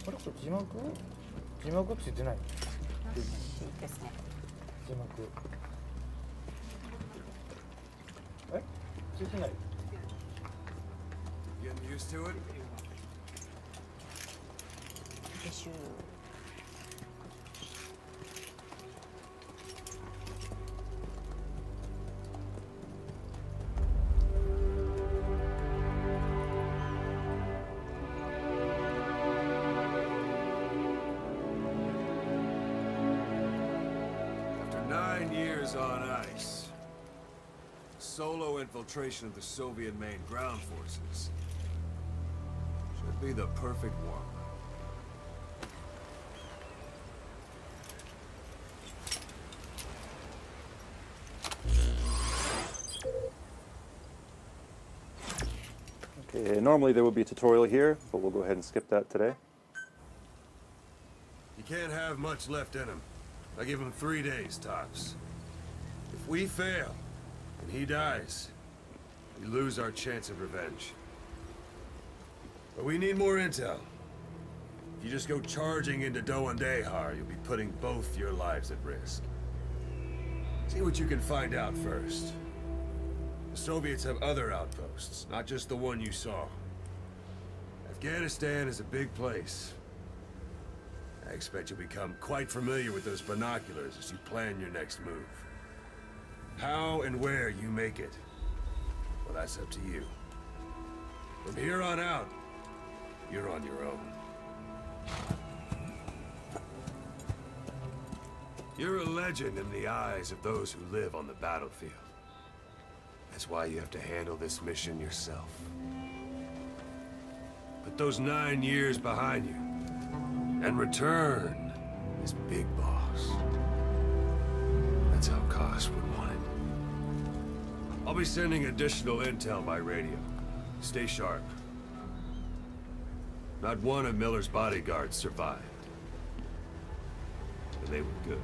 あれこれ字幕？字幕ついてない。ですね。字幕。え？ついてない。Getting used to it? でしゅ。After 9 years on ice, solo infiltration of the Soviet main ground forces should be the perfect one. Okay, normally there would be a tutorial here, but we'll go ahead and skip that today. You can't have much left in him. I give him 3 days tops. If we fail, and he dies, we lose our chance of revenge. But we need more intel. If you just go charging into Doandehar, you'll be putting both your lives at risk. See what you can find out first. The Soviets have other outposts, not just the one you saw. Afghanistan is a big place. I expect you'll become quite familiar with those binoculars as you plan your next move. How and where you make it, well, that's up to you. From here on out, you're on your own. You're a legend in the eyes of those who live on the battlefield. That's why you have to handle this mission yourself. Put those 9 years behind you, and return as Big Boss. That's how Koss would want it. I'll be sending additional intel by radio. Stay sharp. Not one of Miller's bodyguards survived. And they were good.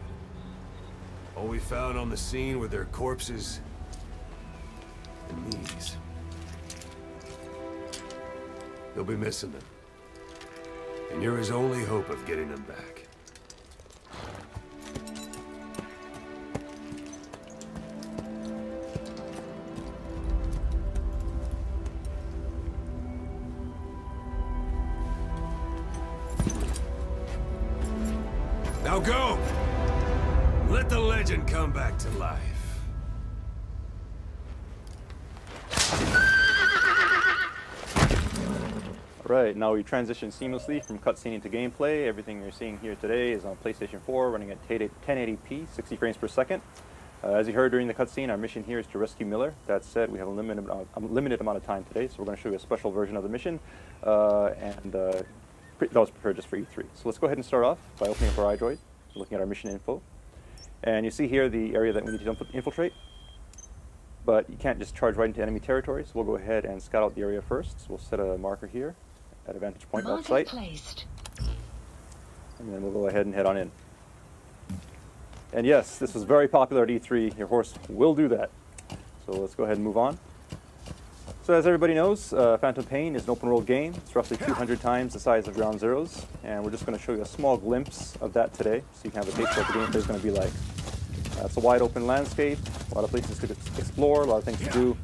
All we found on the scene were their corpses and knees. You'll be missing them. And you're his only hope of getting them back. Now go! Let the legend come back to life. Alright, now we transition seamlessly from cutscene into gameplay. Everything you're seeing here today is on PlayStation 4, running at 1080p, 60 frames per second. As you heard during the cutscene, our mission here is to rescue Miller. That said, we have a limited amount of time today, so we're going to show you a special version of the mission, that was prepared just for E3. So let's go ahead and start off by opening up our iDroid, looking at our mission info. And you see here the area that we need to infiltrate, but you can't just charge right into enemy territory, so we'll go ahead and scout out the area first. So we'll set a marker here at a vantage point off site, and then we'll go ahead and head on in. And yes, this was very popular at E3. Your horse will do that. So let's go ahead and move on. So as everybody knows, Phantom Pain is an open world game. It's roughly 200 times the size of Ground Zeroes, and we're just going to show you a small glimpse of that today, so you can have a taste of what the gameplay is going to be like. It's a wide open landscape, a lot of places to explore, a lot of things to do.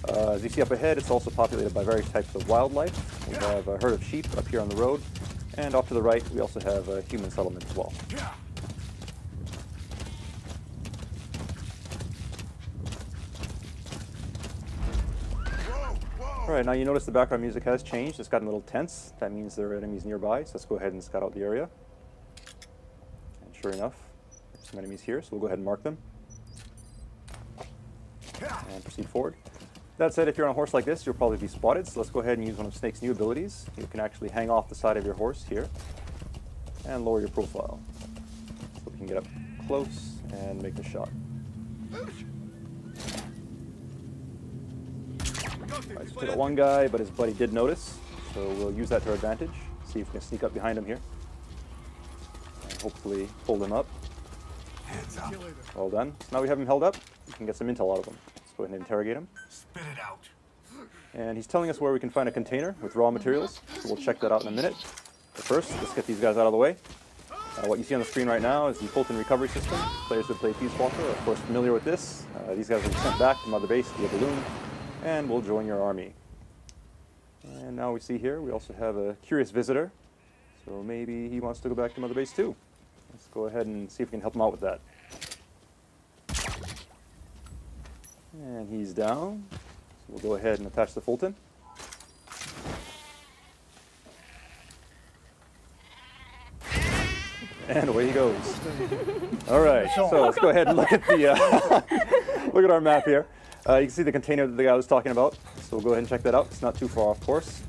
As you see up ahead, it's also populated by various types of wildlife. We have a herd of sheep up here on the road, and off to the right we also have a human settlement as well. Alright, now you notice the background music has changed. It's gotten a little tense. That means there are enemies nearby, so let's go ahead and scout out the area. And sure enough, there's some enemies here, so we'll go ahead and mark them. And proceed forward. That said, if you're on a horse like this, you'll probably be spotted, so let's go ahead and use one of Snake's new abilities. You can actually hang off the side of your horse here and lower your profile. So we can get up close and make the shot. Right, so we got one guy, but his buddy did notice, so we'll use that to our advantage. See if we can sneak up behind him here. And hopefully hold him up. Well done. So now we have him held up, we can get some intel out of him. Let's go ahead and interrogate him. Spit it out. And he's telling us where we can find a container with raw materials, so we'll check that out in a minute. But first, let's get these guys out of the way. What you see on the screen right now is the Fulton recovery system. Players who play Peace Walker are of course familiar with this. These guys will be sent back to Mother Base via balloon and will join your army. And now we see here we also have a curious visitor. So maybe he wants to go back to Mother Base too. Let's go ahead and see if we can help him out with that. And he's down. So we'll go ahead and attach the Fulton. And away he goes. All right, so let's go ahead and look at the look at our map here. You can see the container that the guy was talking about. So we'll go ahead and check that out. It's not too far off course.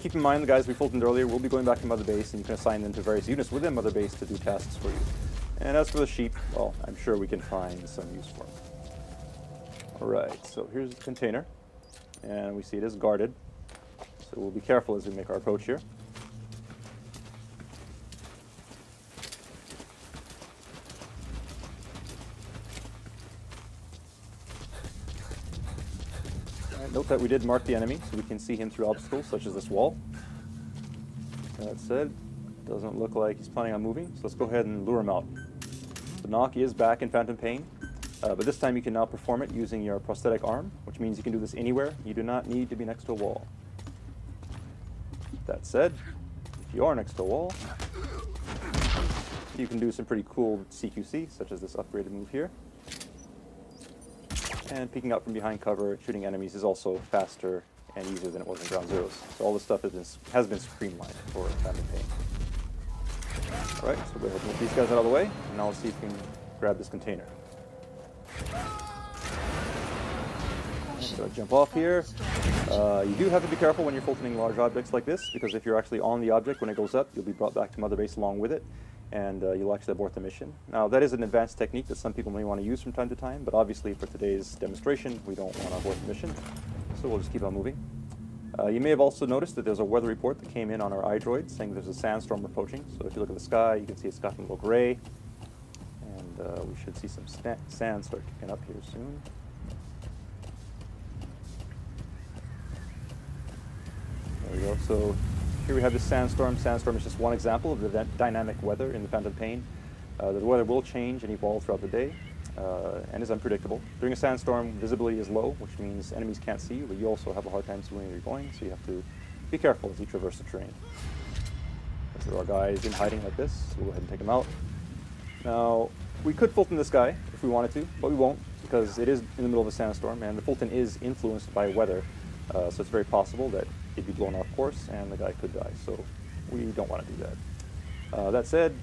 Keep in mind the guys we Fultoned earlier will be going back to Mother Base, and you can assign them to various units within Mother Base to do tasks for you. And as for the sheep, well, I'm sure we can find some use for them. All right, so here's the container, and we see it is guarded. So we'll be careful as we make our approach here. Note that we did mark the enemy, so we can see him through obstacles such as this wall. That said, doesn't look like he's planning on moving, so let's go ahead and lure him out. The knock is back in Phantom Pain, but this time you can now perform it using your prosthetic arm, which means you can do this anywhere. You do not need to be next to a wall. That said, if you are next to a wall, you can do some pretty cool CQC, such as this upgraded move here. And peeking out from behind cover, shooting enemies is also faster and easier than it was in Ground Zeroes. So all this stuff has been streamlined for Phantom Pain. Alright, so we'll go ahead and get these guys out of the way, and now let's see if we can grab this container. So jump off here. You do have to be careful when you're Fultoning large objects like this, because if you're actually on the object when it goes up, you'll be brought back to Mother Base along with it, and you'll actually abort the mission. Now, that is an advanced technique that some people may want to use from time to time, but obviously for today's demonstration, we don't want to abort the mission, so we'll just keep on moving. You may have also noticed that there's a weather report that came in on our iDroid saying there's a sandstorm approaching. So if you look at the sky, you can see it's gotten a little gray, and we should see some sand start kicking up here soon. There we go. So here we have this sandstorm. Sandstorm is just one example of the dynamic weather in the Phantom Pain. The weather will change and evolve throughout the day, and is unpredictable. During a sandstorm, visibility is low, which means enemies can't see you, but you also have a hard time seeing where you're going, so you have to be careful as you traverse the terrain. If there are guys in hiding like this, so we'll go ahead and take them out. Now, we could Fulton this guy if we wanted to, but we won't, because it is in the middle of a sandstorm, and the Fulton is influenced by weather, so it's very possible that he'd be blown off course, and the guy could die, so we don't want to do that. That said,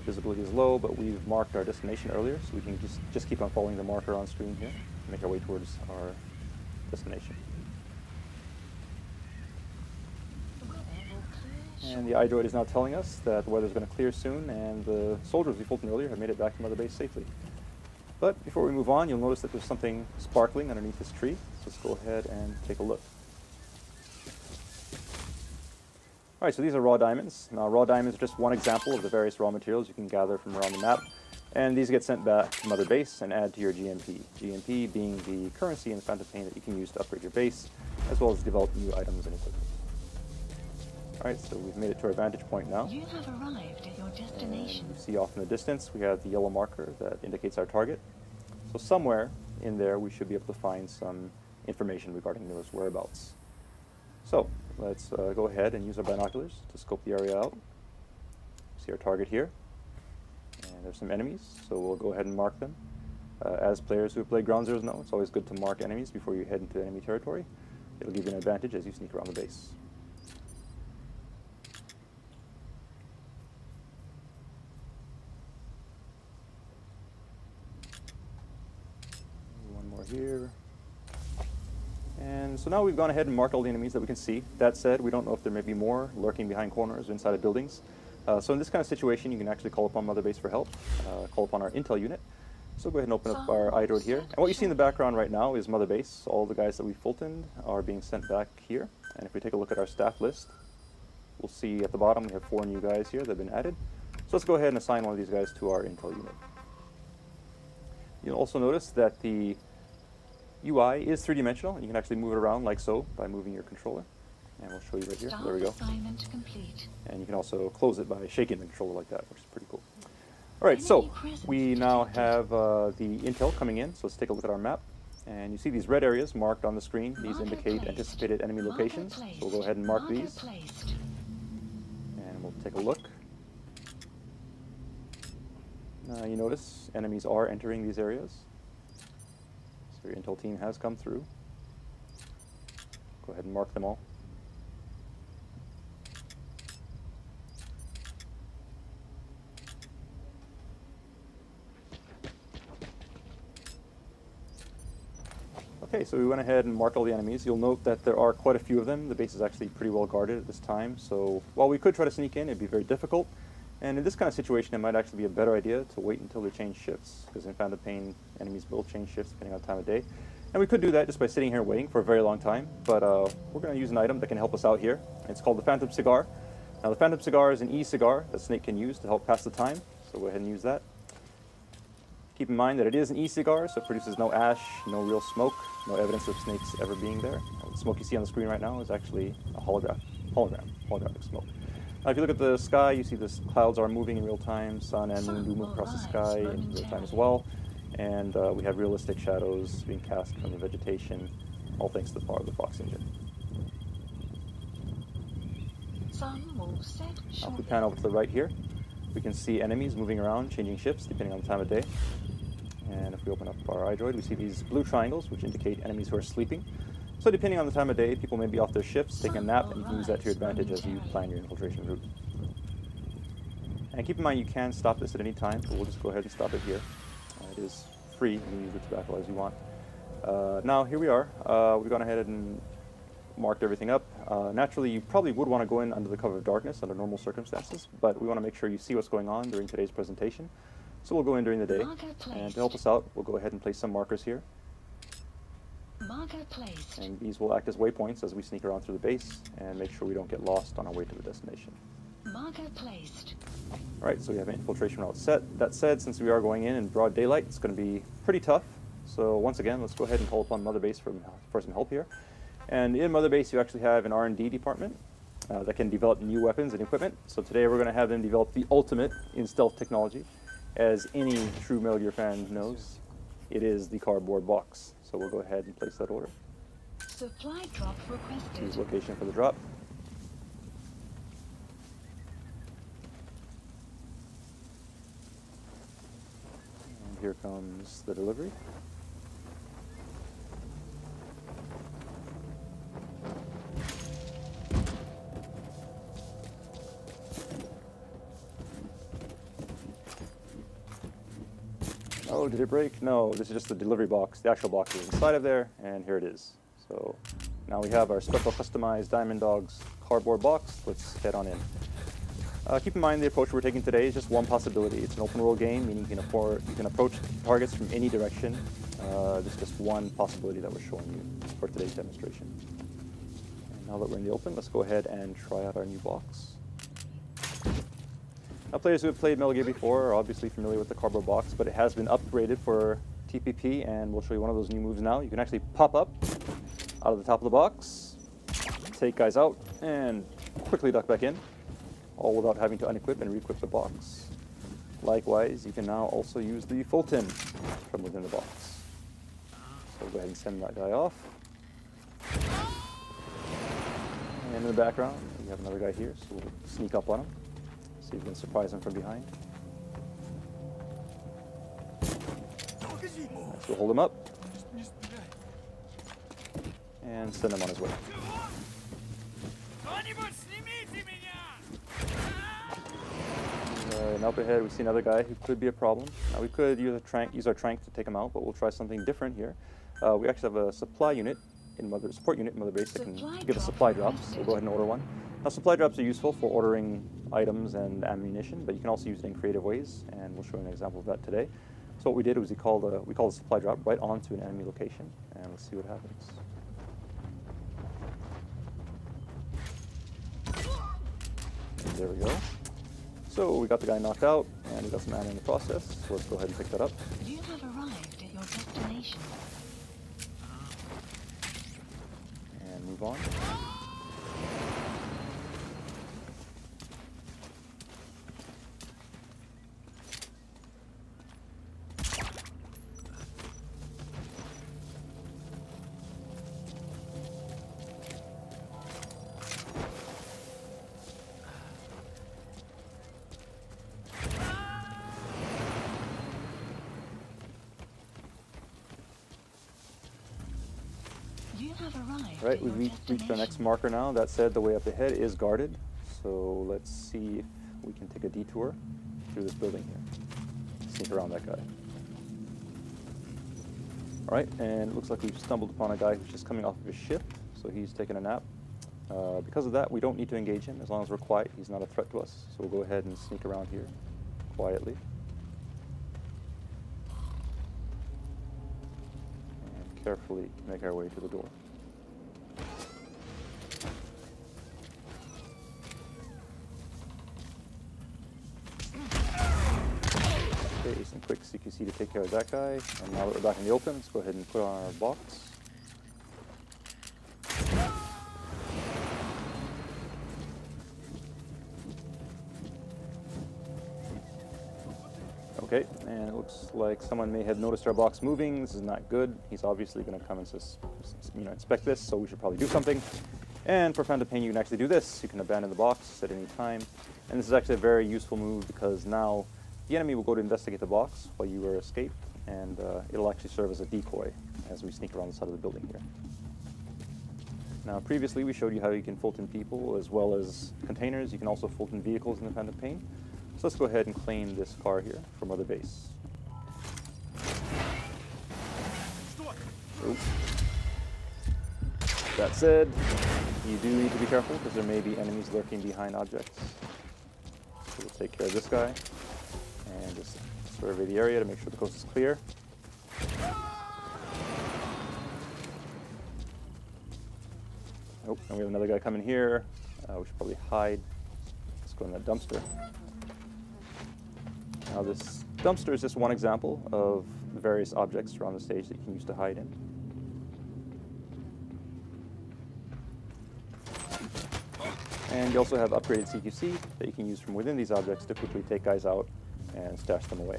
visibility is low, but we've marked our destination earlier, so we can just keep on following the marker on screen here, and make our way towards our destination. And the iDroid is now telling us that the weather is going to clear soon, and the soldiers we Fulton earlier have made it back to Mother Base safely. But before we move on, you'll notice that there's something sparkling underneath this tree, so let's go ahead and take a look. Alright, so these are raw diamonds. Now, raw diamonds are just one example of the various raw materials you can gather from around the map, and these get sent back to Mother Base and add to your GMP. GMP being the currency in the Phantom Pain that you can use to upgrade your base, as well as develop new items and equipment. Alright, so we've made it to our vantage point now. You have arrived at your destination. And you see off in the distance, we have the yellow marker that indicates our target. So somewhere in there, we should be able to find some information regarding Miller's whereabouts. So, let's go ahead and use our binoculars to scope the area out. See our target here. And there's some enemies, so we'll go ahead and mark them. As players who have played Ground Zeroes know, it's always good to mark enemies before you head into enemy territory. It'll give you an advantage as you sneak around the base. One more here. And so now we've gone ahead and marked all the enemies that we can see. That said, we don't know if there may be more lurking behind corners or inside of buildings. So in this kind of situation, you can actually call upon Mother Base for help, call upon our intel unit. So go ahead and open up our iDroid here. And what you see in the background right now is Mother Base. All the guys that we Fultoned are being sent back here. And if we take a look at our staff list, we'll see at the bottom we have 4 new guys here that have been added. So let's go ahead and assign one of these guys to our intel unit. You'll also notice that the UI is 3-dimensional, and you can actually move it around like so by moving your controller. And we'll show you right here. There we go. Assignment complete. And you can also close it by shaking the controller like that, which is pretty cool. All right, so we now have the intel coming in. So let's take a look at our map. And you see these red areas marked on the screen. These indicate anticipated enemy locations. So we'll go ahead and mark these. And we'll take a look. You notice enemies are entering these areas. So your intel team has come through. Go ahead and mark them all. Okay, so we went ahead and marked all the enemies. You'll note that there are quite a few of them. The base is actually pretty well guarded at this time, so while we could try to sneak in, it'd be very difficult. And in this kind of situation, it might actually be a better idea to wait until they change shifts, because in Phantom Pain, enemies will change shifts depending on the time of day. And we could do that just by sitting here waiting for a very long time, but we're going to use an item that can help us out here. It's called the Phantom Cigar. Now the Phantom Cigar is an e-cigar that Snake can use to help pass the time, so go ahead and use that. Keep in mind that it is an e-cigar, so it produces no ash, no real smoke, no evidence of snakes ever being there. The smoke you see on the screen right now is actually a holographic smoke. Now if you look at the sky, you see the clouds are moving in real time. Sun and moon do move across the sky in real time as well. And we have realistic shadows being cast from the vegetation, all thanks to the power of the Fox engine. Now if we pan over to the right here, we can see enemies moving around, changing shifts depending on the time of day. And if we open up our iDroid, we see these blue triangles, which indicate enemies who are sleeping. So depending on the time of day, people may be off their shifts, taking a nap, and you can use that to your advantage as you plan your infiltration route. And keep in mind you can stop this at any time, but we'll just go ahead and stop it here. It is free, you can use the tobacco as you want. Now here we are, we've gone ahead and marked everything up. Naturally, you probably would want to go in under the cover of darkness under normal circumstances, but we want to make sure you see what's going on during today's presentation. So we'll go in during the day, and to help us out, we'll go ahead and place some markers here. And these will act as waypoints as we sneak around through the base and make sure we don't get lost on our way to the destination. Alright, so we have an infiltration route set. That said, since we are going in broad daylight, it's going to be pretty tough. So once again, let's go ahead and call upon Mother Base for some help here. And in Mother Base, you actually have an R&D department that can develop new weapons and equipment. So today we're going to have them develop the ultimate in stealth technology. As any true Metal Gear fan knows, it is the cardboard box. So we'll go ahead and place that order. Supply drop requested. Choose location for the drop. And here comes the delivery. Oh, did it break? No, this is just the delivery box. The actual box is inside of there, and here it is. So now we have our special customized Diamond Dogs cardboard box. Let's head on in. Keep in mind the approach we're taking today is just one possibility. It's an open world game, meaning you can approach targets from any direction. This is just one possibility that we're showing you for today's demonstration. And now that we're in the open, let's go ahead and try out our new box. Now, players who have played Metal Gear before are obviously familiar with the cardboard box, but it has been upgraded for TPP, and we'll show you one of those new moves now. You can actually pop up out of the top of the box, take guys out, and quickly duck back in, all without having to unequip and re-equip the box. Likewise, you can now also use the full tin from within the box. So we'll go ahead and send that guy off. And in the background, we have another guy here, so we'll sneak up on him. See if we can surprise him from behind. So we'll hold him up and send him on his way. And up ahead we see another guy who could be a problem. Now we could use our trank to take him out, but we'll try something different here. We actually have a supply unit support unit in Mother Base that can give us supply drops. So we'll go ahead and order one. Now supply drops are useful for ordering items and ammunition, but you can also use it in creative ways, and we'll show you an example of that today. So what we did was we called a supply drop right onto an enemy location, and let's see what happens. And there we go. So we got the guy knocked out, and we got some ammo in the process. So let's go ahead and pick that up. You have arrived at your destination. And move on. have arrived Right, at your we've reached our destination. next marker now. That said, the way up ahead is guarded. So let's see if we can take a detour through this building here. Sneak around that guy. Alright, and it looks like we've stumbled upon a guy who's just coming off of his ship. So he's taking a nap. Because of that, we don't need to engage him. As long as we're quiet, he's not a threat to us. So we'll go ahead and sneak around here quietly. And carefully make our way to the door. Okay, some quick CQC to take care of that guy. And now that we're back in the open, let's go ahead and put on our box. Okay, and it looks like someone may have noticed our box moving. This is not good. He's obviously going to come and inspect this, so we should probably do something. And for Phantom Pain, you can actually do this. You can abandon the box at any time. And this is actually a very useful move because now the enemy will go to investigate the box while you are escaped, and it'll actually serve as a decoy as we sneak around the side of the building here. Now, previously we showed you how you can Fulton people as well as containers. You can also Fulton vehicles in the Phantom Pain. So let's go ahead and claim this car here from Mother Base. Oops. That said, you do need to be careful because there may be enemies lurking behind objects. So we'll take care of this guy and just survey the area to make sure the coast is clear. Oh, and we have another guy coming here. We should probably hide. Let's go in that dumpster. Now this dumpster is just one example of the various objects around the stage that you can use to hide in. And you also have upgraded CQC that you can use from within these objects to quickly take guys out and stash them away.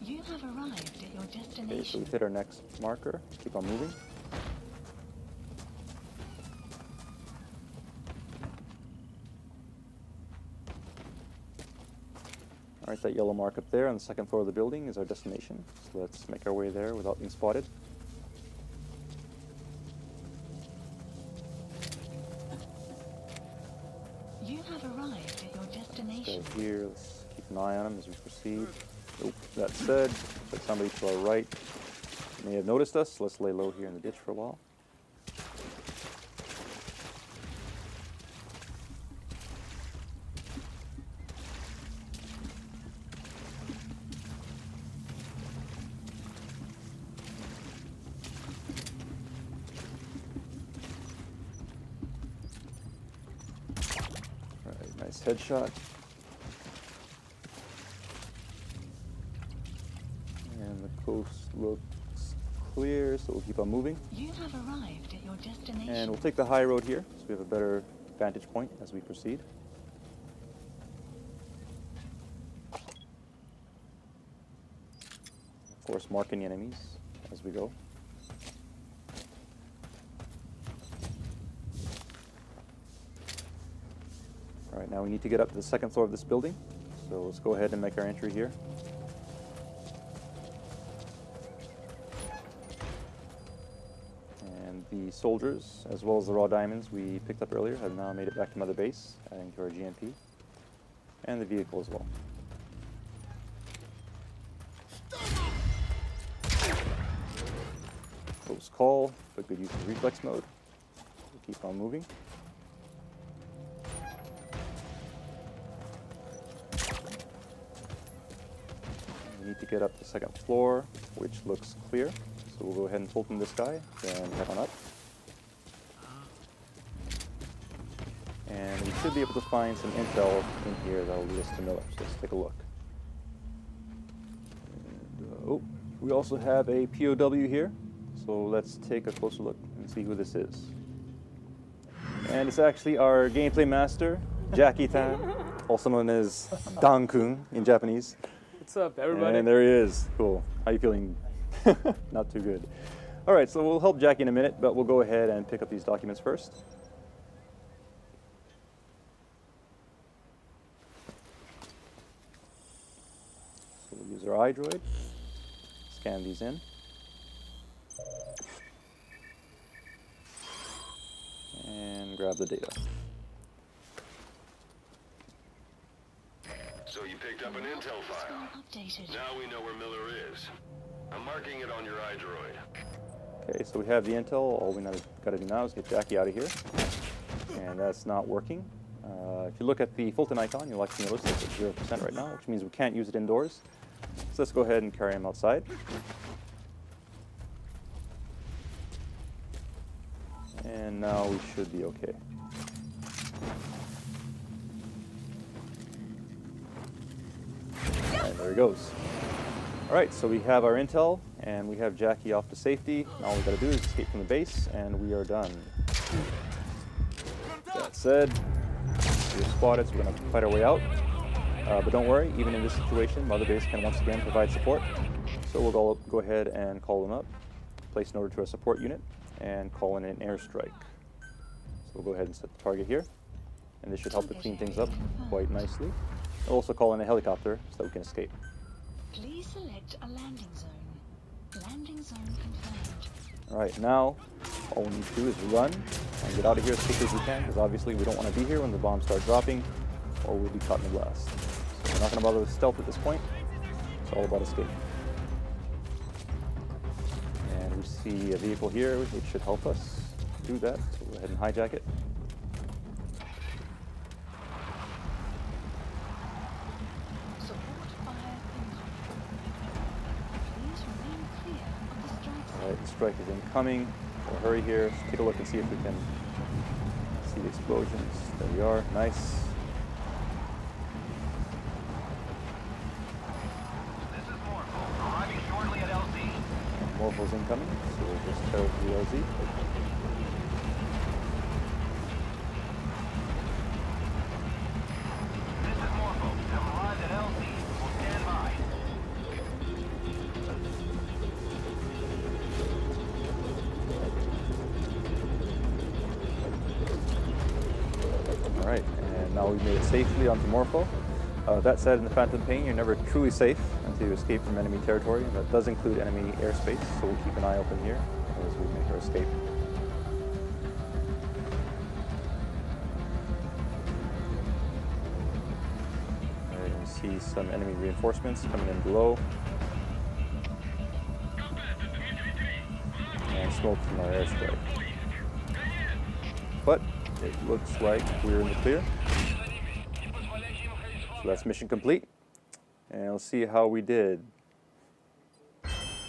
You have arrived at your Okay, so destination. we've hit our next marker. Keep on moving. Alright, that yellow mark up there on the second floor of the building is our destination. So let's make our way there without being spotted. You have arrived at your destination. Go here, let's keep an eye on him as we proceed. Oh, that said, looks like somebody to our right may have noticed us. Let's lay low here in the ditch for a while. Alright, nice headshot. And the coast looks clear, so we'll keep on moving. You have arrived at your destination. And we'll take the high road here, so we have a better vantage point as we proceed. Of course, marking the enemies as we go. Alright, now we need to get up to the second floor of this building, so let's go ahead and make our entry here. And the soldiers, as well as the raw diamonds we picked up earlier, have now made it back to Mother Base, adding to our GMP, and the vehicle as well. Close call, but good use of reflex mode. We'll keep on moving. We need to get up to the second floor, which looks clear. So we'll go ahead and Fulton this guy, then head on up. And we should be able to find some intel in here that will lead us to Miller. So let's take a look. And, oh, we also have a POW here. So let's take a closer look and see who this is. And it's actually our gameplay master, Jackie-tan, also known as Dan-kun in Japanese. What's up, everybody? And there he is. Cool. How you feeling? Not too good. All right, so we'll help Jackie in a minute, but we'll go ahead and pick up these documents first. So we'll use our iDroid. Scan these in. And grab the data. So you picked up an intel file. Updated. Now we know where Miller is. I'm marking it on your iDroid. Okay, so we have the intel. All we got to do now is get Jackie out of here. And that's not working. If you look at the Fulton icon, you'll actually notice it's at 0% right now, which means we can't use it indoors. So let's go ahead and carry him outside. And now we should be okay. And there he goes. Alright, so we have our intel, and we have Jackie off to safety. Now all we gotta do is escape from the base, and we are done. That said, we're spotted, so we're gonna fight our way out. But don't worry, even in this situation, Mother Base can once again provide support. So we'll go ahead and call them up, place an order to a support unit, and call in an airstrike. So we'll go ahead and set the target here, and this should help to clean things up quite nicely. We'll also call in a helicopter so that we can escape. Please select a landing zone. Landing zone confirmed. Alright, now all we need to do is run and get out of here as quickly as we can, because obviously we don't want to be here when the bombs start dropping, or we'll be caught in the blast. So we're not going to bother with stealth at this point. It's all about escape. And we see a vehicle here which should help us do that, so we'll go ahead and hijack it. Support fire incoming. Please remain clear of the strike zone. Alright, the strike is incoming. We'll hurry here. Let's take a look and see if we can see the explosions. There we are. Nice. This is Morpho, arriving shortly at LZ. Morpho's incoming, so we'll just tear through the LZ. This is Morpho, have arrived at LZ. We'll stand by. Alright, and now we've made it safely onto Morpho. That said, in the Phantom Pain, you're never truly safe until you escape from enemy territory, and that does include enemy airspace, so we'll keep an eye open here as we make our escape. Alright, we see some enemy reinforcements coming in below. And smoke from our airstrike. But it looks like we're in the clear. So that's mission complete. And we'll see how we did.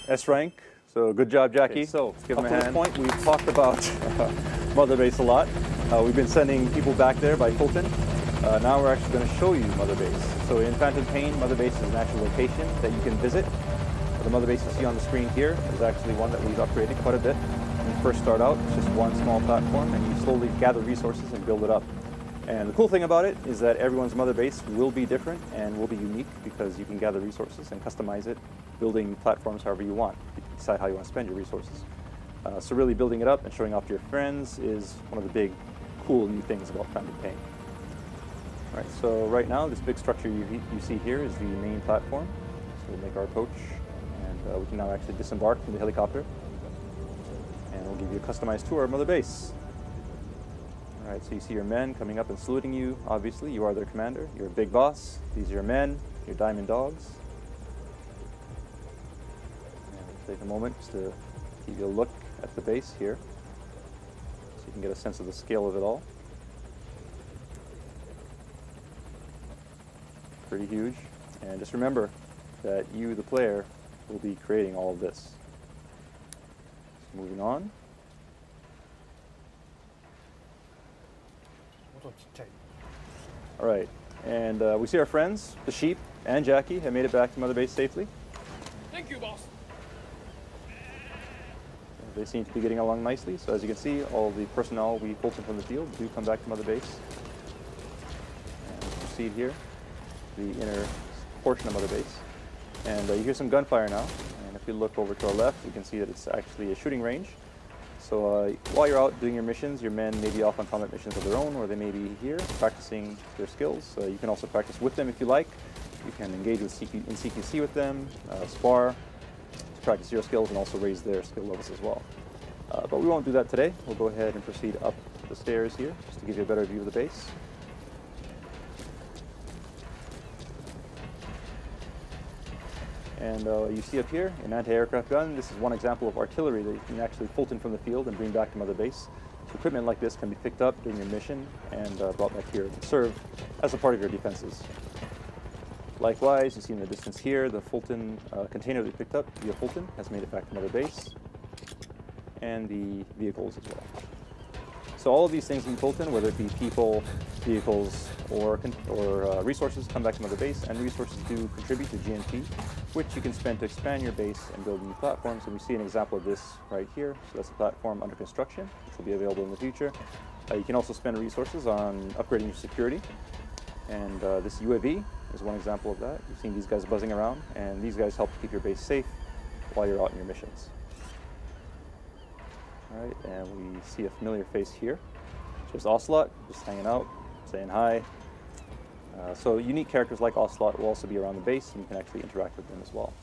S rank. So good job, Jackie. Okay, so give him a hand. Up to this point, we've talked about Mother Base a lot. We've been sending people back there by Fulton. Now we're actually going to show you Mother Base. So in Phantom Pain, Mother Base is an actual location that you can visit. The Mother Base you see on the screen here is actually one that we've upgraded quite a bit. When you first start out, it's just one small platform, and you slowly gather resources and build it up. And the cool thing about it is that everyone's Mother Base will be different and will be unique, because you can gather resources and customize it, building platforms however you want. You can decide how you want to spend your resources. So really building it up and showing off to your friends is one of the big, cool new things about Phantom Pain. All right, so right now, this big structure you see here is the main platform. So we'll make our approach, and we can now actually disembark from the helicopter. And we'll give you a customized tour of Mother Base. All right, so you see your men coming up and saluting you. Obviously, you are their commander. You're a big boss. These are your men, your diamond dogs. And we'll take a moment just to give you a look at the base here, so you can get a sense of the scale of it all. Pretty huge. And just remember that you, the player, will be creating all of this. So moving on. All right, and we see our friends, the sheep and Jackie, have made it back to Mother Base safely. Thank you, boss. They seem to be getting along nicely. So as you can see, all the personnel we pulled in from the field do come back to Mother Base. And we proceed here, the inner portion of Mother Base. And you hear some gunfire now. And if we look over to our left, you can see that it's actually a shooting range. So while you're out doing your missions, your men may be off on combat missions of their own, or they may be here practicing their skills. You can also practice with them if you like. You can engage with in CQC with them, spar, to practice your skills and also raise their skill levels as well. But we won't do that today. We'll go ahead and proceed up the stairs here, just to give you a better view of the base. And you see up here, an anti-aircraft gun. This is one example of artillery that you can actually Fulton from the field and bring back to Mother Base. So equipment like this can be picked up during your mission and brought back here to serve as a part of your defenses. Likewise, you see in the distance here, the Fulton container that we picked up via Fulton has made it back to Mother Base, and the vehicles as well. So all of these things in Fulton, whether it be people, vehicles, or resources, come back to Mother Base, and resources do contribute to GNP, which you can spend to expand your base and build new platforms. And we see an example of this right here. So that's a platform under construction, which will be available in the future. You can also spend resources on upgrading your security. And this UAV is one example of that. You've seen these guys buzzing around, and these guys help to keep your base safe while you're out in your missions. All right, and we see a familiar face here. Just Ocelot, just hanging out, saying hi. So unique characters like Ocelot will also be around the base, and you can actually interact with them as well.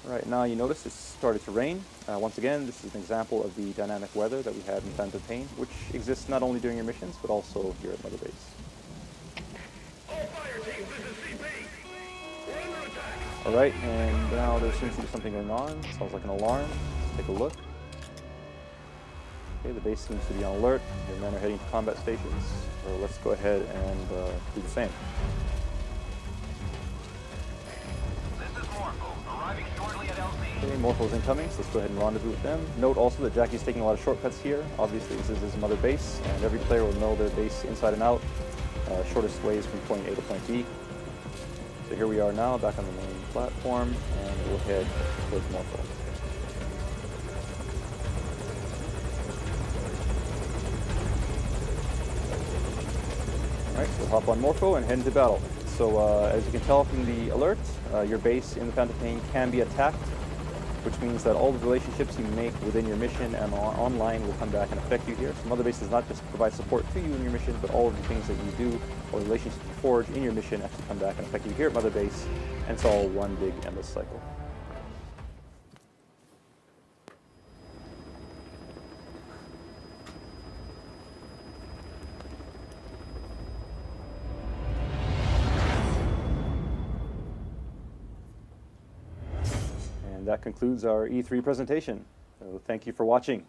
All right, now you notice it's started to rain. Once again, this is an example of the dynamic weather that we had in Phantom Pain, which exists not only during your missions, but also here at Mother Base. All right, and now there seems to be something going on. Sounds like an alarm. Let's take a look. Okay, the base seems to be on alert. Your men are heading to combat stations. So let's go ahead and do the same. This is Morpho, arriving shortly at LZ. Okay, Morpho's incoming, so let's go ahead and rendezvous with them. Note also that Jackie's taking a lot of shortcuts here. Obviously, this is his Mother Base, and every player will know their base inside and out. Shortest ways from point A to point B. So here we are now, back on the main platform, and we'll head towards Morpho. Alright, so we'll hop on Morpho and head into battle. So as you can tell from the alert, your base in the Phantom Pain can be attacked, which means that all the relationships you make within your mission and online will come back and affect you here. So Mother Base does not just provide support to you in your mission, but all of the things that you do or relationships you forge in your mission actually come back and affect you here at Mother Base, and it's all one big endless cycle. That concludes our E3 presentation. So thank you for watching.